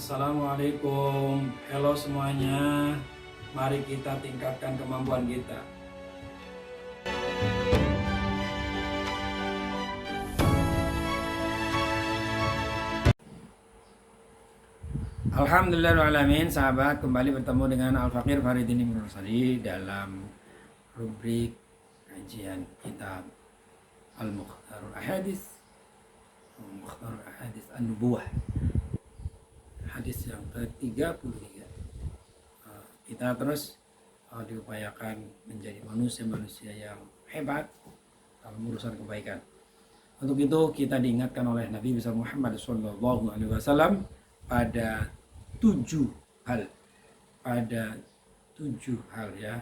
Assalamualaikum, hello semuanya. Mari kita tingkatkan kemampuan kita. Alhamdulillahirrahmanirrahim. Sahabat, kembali bertemu dengan Al-Faqir Faridin Ibn Rusali dalam rubrik kajian kitab Al-Mukhtarul Ahadits An-Nubuwah, hadis yang ke-33. Kita terus diupayakan menjadi manusia-manusia yang hebat dalam urusan kebaikan. Untuk itu kita diingatkan oleh Nabi besar Muhammad SAW pada 7 hal. Pada 7 hal ya.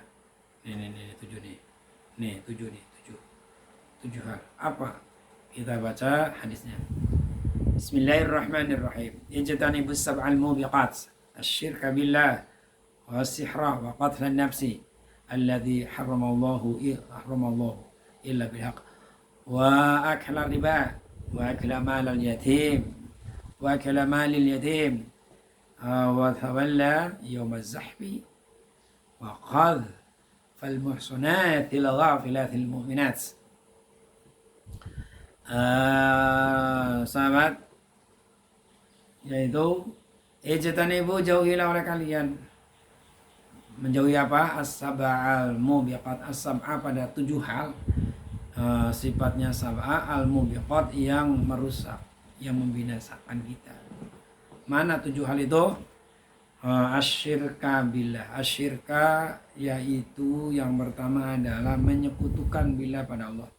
Ini 7 nih. Nih 7 nih, 7 hal. Apa? Kita baca hadisnya. Bismillahirrahmanirrahim. Ijtanibus sab'al mubiqat, asyirka billah wa sihra wa qatl an-nafsi alladhi harramallahu illa bilhaq wa akla riba wa akla malal yatim wa akla malil yatim wa tawalla yawm az-zahfi wa qadh fal muhsanatil ghafilatil mu'minat. Sahabat, yaitu ijtanibu, jauhilah oleh kalian. Menjauhi apa? As-sab'al mubiqat. As-sab'a pada 7 hal. Sifatnya sab'a al-mubiqat, yang merusak, yang membinasakan kita. Mana 7 hal itu? Asyirka billah. Asyirka yaitu yang pertama adalah menyekutukan billah pada Allah.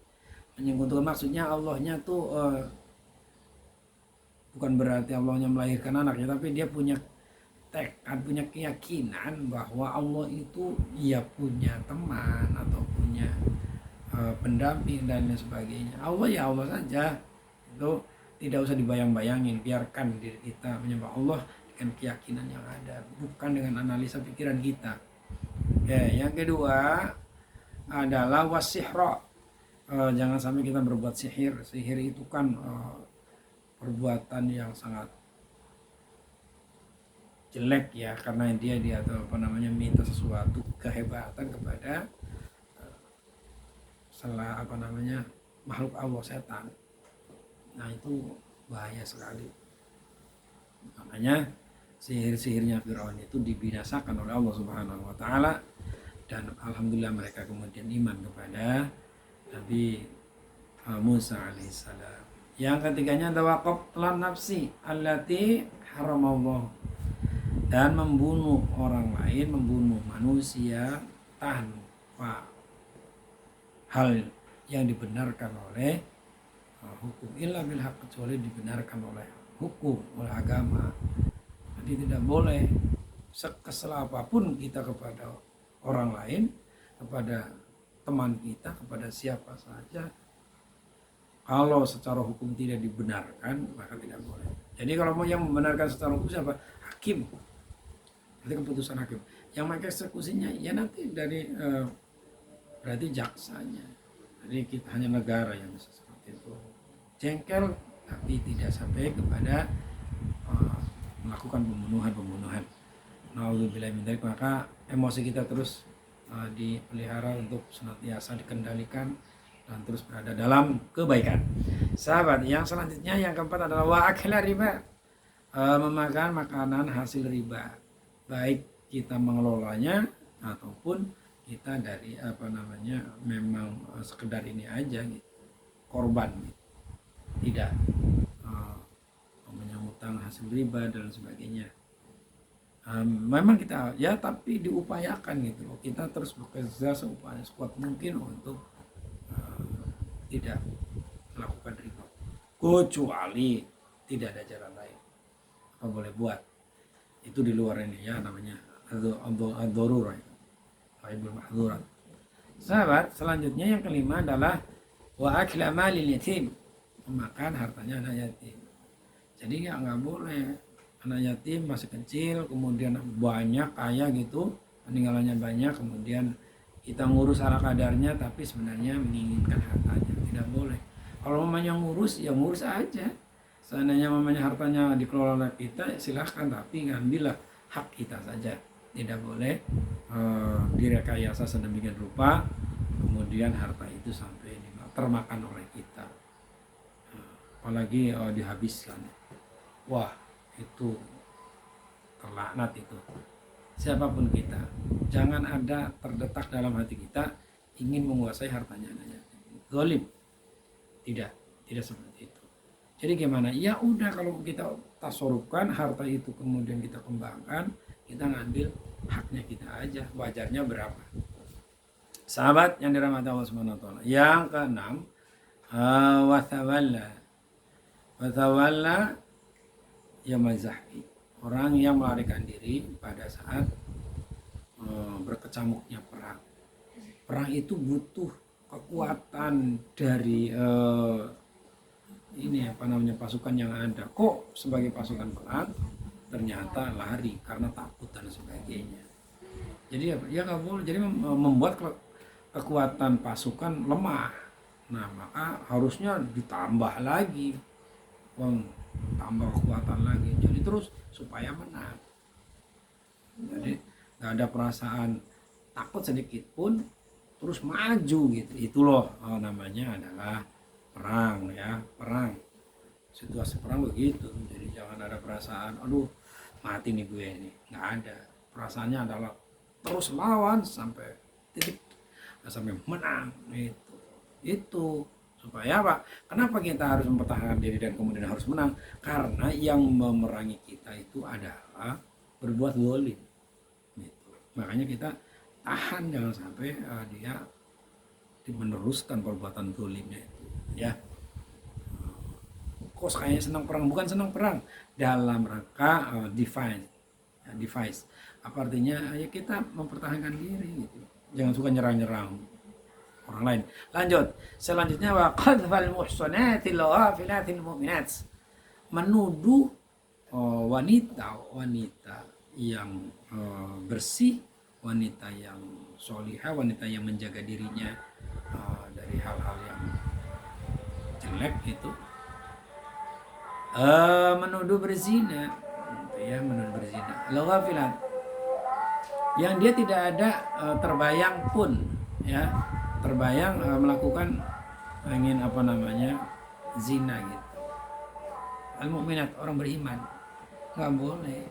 Menyekutukan maksudnya Allahnya tuh bukan berarti Allahnya melahirkan anaknya, tapi dia punya tekad, punya keyakinan bahwa Allah itu ya punya teman atau punya pendamping dan lain sebagainya. Allah ya Allah saja, itu tidak usah dibayang-bayangin. Biarkan diri kita menyembah Allah dengan keyakinan yang ada, bukan dengan analisa pikiran kita. Oke, yang kedua adalah wasihra. Jangan sampai kita berbuat sihir. Sihir itu kan perbuatan yang sangat jelek ya, karena dia minta sesuatu kehebatan kepada makhluk Allah, setan. Nah, itu bahaya sekali. Makanya sihir-sihirnya Firaun itu dibinasakan oleh Allah Subhanahu wa taala, dan alhamdulillah mereka kemudian iman kepada Nabi Musa alaihissalam. Yang ketiganya adalah qatlan nafsi allati haramallahu, dan membunuh orang lain, membunuh manusia tanpa hal yang dibenarkan oleh hukum, illa bil haq, kecuali dibenarkan oleh hukum, oleh agama. Jadi tidak boleh sekesal apapun kita kepada orang lain, kepada teman kita, kepada siapa saja, kalau secara hukum tidak dibenarkan, maka tidak boleh. Jadi kalau mau yang membenarkan secara hukum siapa? Hakim. Itu keputusan hakim. Yang mereka eksekusinya ya nanti dari berarti jaksanya. Jadi kita hanya negara yang bisa seperti itu. Jengkel tapi tidak sampai kepada melakukan pembunuhan. Nauzubillah min dzalik. Maka emosi kita terus dipelihara untuk senantiasa dikendalikan dan terus berada dalam kebaikan. Sahabat, yang selanjutnya yang keempat adalah wa akla riba, memakan makanan hasil riba, baik kita mengelolanya ataupun kita dari memang sekedar ini aja gitu, korban gitu. Tidak menyangkutkan hasil riba dan sebagainya. Memang kita ya, tapi diupayakan gitu loh. Kita terus bekerja sekuat mungkin untuk tidak melakukan riba, kecuali tidak ada jalan lain. Apa boleh buat itu di luar ini ya, namanya ad-darurah, ghaibul mahdzurat. Sahabat, selanjutnya yang kelima adalah wa akla malil yatim, memakan hartanya anak yatim. Jadi nggak boleh anak yatim masih kecil, kemudian banyak kaya gitu, peninggalannya banyak, kemudian kita ngurus ala kadarnya, tapi sebenarnya menginginkan hartanya. Tidak boleh. Kalau mamanya ngurus, ya ngurus aja. Seandainya mamanya hartanya dikelola oleh kita, silahkan, tapi ngambillah hak kita saja. Tidak boleh direkayasa sedemikian rupa, kemudian harta itu sampai termakan oleh kita. Apalagi dihabiskan. Wah, itu terlaknat itu. Siapapun kita, jangan ada terdetak dalam hati kita ingin menguasai hartanya anak yatim. Zalim. Tidak seperti itu. Jadi gimana? Ya udah, kalau kita tasarufkan harta itu, kemudian kita kembangkan, kita ngambil haknya kita aja. Wajarnya berapa? Sahabat yang dirahmati Allah Subhanahu wa taala. Yang keenam, watawalla yamazahki. Orang yang melarikan diri pada saat berkecamuknya perang. Perang itu butuh kekuatan dari pasukan yang ada. Kok sebagai pasukan perang ternyata lari karena takut dan sebagainya. Jadi ya nggak boleh. Jadi membuat kekuatan pasukan lemah. Nah, maka harusnya ditambah lagi, tambah kekuatan lagi. Jadi terus supaya menang. Jadi nggak ada perasaan takut sedikit pun, terus maju gitu. Itu loh namanya adalah perang ya, perang. Situasi perang begitu. Jadi jangan ada perasaan aduh mati nih gue ini. Nggak ada. Perasaannya adalah terus lawan sampai titik, sampai menang. Itu supaya apa? Kenapa kita harus mempertahankan diri dan kemudian harus menang? Karena yang memerangi kita itu adalah berbuat zalim. Gitu. Makanya kita tahan, jangan sampai dia meneruskan perbuatan zalimnya itu. Ya. Kok kayaknya senang perang? Bukan senang perang, dalam rangka device. Apa artinya? Ya kita mempertahankan diri gitu. Jangan suka nyerang-nyerang orang lain. Lanjut. Selanjutnya wa qadfal muhsanatil ghafilatil mu'minat. Menuduh wanita yang bersih, wanita yang solihah, wanita yang menjaga dirinya dari hal-hal yang jelek itu, menuduh berzina, ya, menuduh berzina. Al-ghafilat, yang dia tidak ada terbayang pun, ya, terbayang melakukan ingin zina gitu. Al-mu'minat, orang beriman, nggak boleh.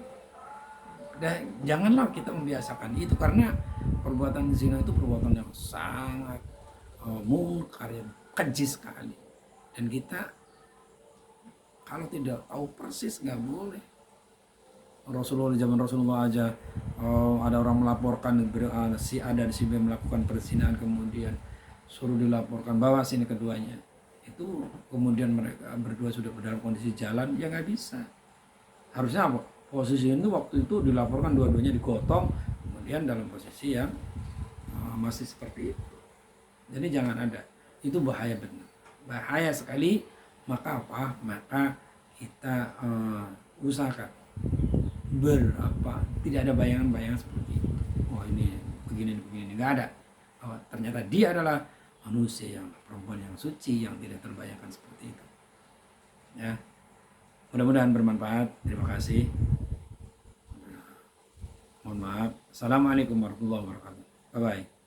Janganlah kita membiasakan itu, karena perbuatan zina itu perbuatan yang sangat mungkar, keji sekali, dan kita kalau tidak tahu persis nggak boleh. Rasulullah, zaman Rasulullah aja ada orang melaporkan si A dan si B melakukan perzinahan, kemudian suruh dilaporkan, bawa sini keduanya. Itu kemudian mereka berdua sudah dalam kondisi jalan, ya nggak bisa. Harusnya apa? Posisi itu waktu itu dilaporkan dua-duanya digotong, kemudian dalam posisi yang masih seperti itu. Jadi jangan ada. Itu bahaya benar. Bahaya sekali. Maka apa? Maka kita usahakan tidak ada bayangan-bayangan seperti itu. Oh ini begini, nggak ada. Oh, ternyata dia adalah manusia, yang perempuan yang suci, yang tidak terbayangkan seperti itu. Ya, mudah-mudahan bermanfaat. Terima kasih. Mohon maaf. Assalamualaikum warahmatullahi wabarakatuh. Bye bye.